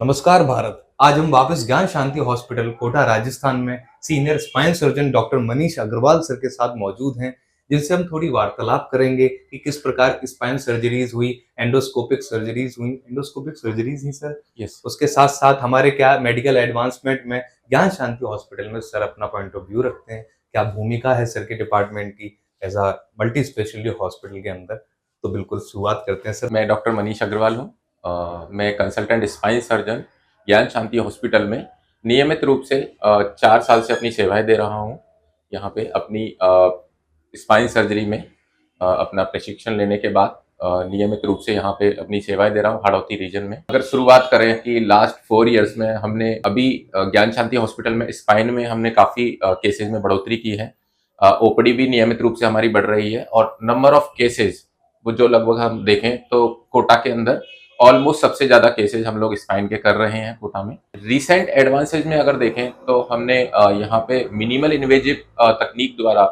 नमस्कार भारत। आज हम वापस ज्ञान शांति हॉस्पिटल कोटा राजस्थान में senior spine surgeon doctor Manish Agarwal sir के साथ मौजूद हैं, जिनसे हम थोड़ी वार्तालाप करेंगे कि किस प्रकार की स्पाइन सर्जरीज हुई, एंडोस्कोपिक सर्जरीज ही सर। यस। उसके साथ साथ हमारे क्या मेडिकल एडवांसमेंट में ज्ञान शांति हॉस्पिटल में सर अपना पॉइंट ऑफ व्यू रखते हैं, क्या भूमिका है सर के डिपार्टमेंट की as a multi speciality hospital के अंदर। तो बिल्कुल शुरुआत करते हैं सर। मैं डॉक्टर मनीष अग्रवाल हूँ। मैं कंसल्टेंट स्पाइन सर्जन ज्ञान शांति हॉस्पिटल में नियमित रूप से 4 साल से अपनी सेवाएं दे रहा हूँ। यहाँ पे अपनी स्पाइन सर्जरी में अपना प्रशिक्षण लेने के बाद नियमित रूप से यहाँ पे अपनी सेवाएं दे रहा हूँ हाड़ौती रीजन में। अगर शुरुआत करें कि लास्ट 4 इयर्स में हमने अभी ज्ञान शांति हॉस्पिटल में स्पाइन में हमने काफ़ी केसेज में बढ़ोतरी की है। ओपीडी भी नियमित रूप से हमारी बढ़ रही है और नंबर ऑफ केसेज वो जो लगभग हम देखें तो कोटा के अंदर ऑलमोस्ट सबसे ज्यादा केसेज हम लोग स्पाइन के कर रहे हैं कोटा में। रिसेंट एडवांसेज में अगर देखें तो हमने यहाँ पे मिनिमल इन्वेजिव तकनीक द्वारा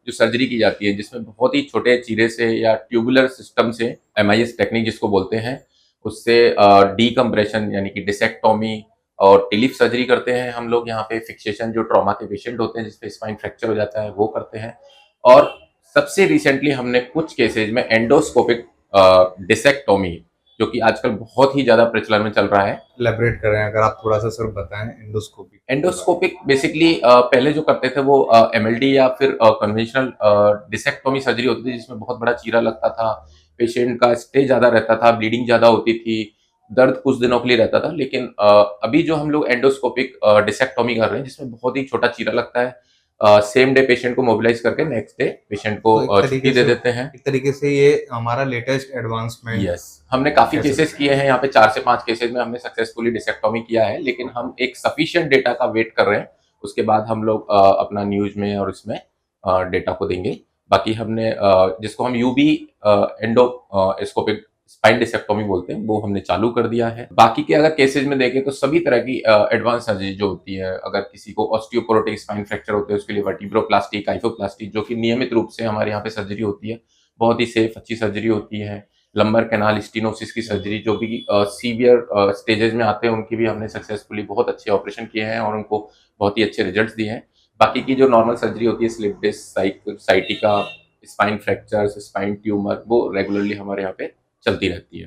जो सर्जरी की जाती है, जिसमें बहुत ही छोटे चीरे से या ट्यूबुलर सिस्टम से MIS टेक्निक जिसको बोलते हैं, उससे डीकम्प्रेशन यानी कि डिसेक्टोमी और टिलिप सर्जरी करते हैं हम लोग। यहाँ पे फिक्सेशन जो ट्रॉमा के पेशेंट होते हैं जिसपे स्पाइन फ्रैक्चर हो जाता है वो करते हैं। और सबसे रिसेंटली हमने कुछ केसेज में एंडोस्कोपिक डिसेक्टोमी, जो कि आजकल बहुत ही ज्यादा प्रचलन में चल रहा है। एलैबोरेट कर रहे हैं, अगर आप थोड़ा सा सर बताएं एंडोस्कोपी। एंडोस्कोपिक बेसिकली पहले जो करते थे वो MLD या फिर कन्वेंशनल डिसेक्टोमी सर्जरी होती थी, जिसमें बहुत बड़ा चीरा लगता था, पेशेंट का स्टे ज्यादा रहता था, ब्लीडिंग ज्यादा होती थी, दर्द कुछ दिनों के लिए रहता था। लेकिन अभी जो हम लोग एंडोस्कोपिक डिसेक्टोमी कर रहे हैं, जिसमें बहुत ही छोटा चीरा लगता है, सेम डे पेशेंट को मोबिलाइज करके नेक्स्ट डे पेशेंट को छुट्टी दे देते हैं। एक तरीके से ये हमारा लेटेस्ट एडवांसमेंट। यस, हमने काफी केसेस किए हैं यहाँ पे। 4 से 5 केसेस में हमने सक्सेसफुली डिसेक्टोमी किया है, लेकिन हम एक सफिशिएंट डेटा का वेट कर रहे हैं। उसके बाद हम लोग अपना न्यूज में और इसमें डेटा को देंगे। बाकी हमने जिसको हम यूबी एंडोस्कोपिक स्पाइन डिसेक्टोमी बोलते हैं, वो हमने चालू कर दिया है। बाकी के अगर केसेज में देखें तो सभी तरह की एडवांस सर्जरी जो होती है, अगर किसी को ऑस्टियोपोरोटिक स्पाइन फ्रैक्चर होते हैं उसके लिए वर्टिब्रोप्लास्टी, काइफोप्लास्टी, जो कि नियमित रूप से हमारे यहाँ पे सर्जरी होती है, बहुत ही सेफ अच्छी सर्जरी होती है। लंबर कैनाल स्टीनोसिस की सर्जरी, जो भी सीवियर स्टेजेस में आते हैं, उनकी भी हमने सक्सेसफुली बहुत अच्छे ऑपरेशन किए हैं और उनको बहुत ही अच्छे रिजल्ट्स दिए हैं। बाकी की जो नॉर्मल सर्जरी होती है, slip disc, sciatica, spine fractures, spine tumour, वो रेगुलरली हमारे यहाँ पे चलती रहती है।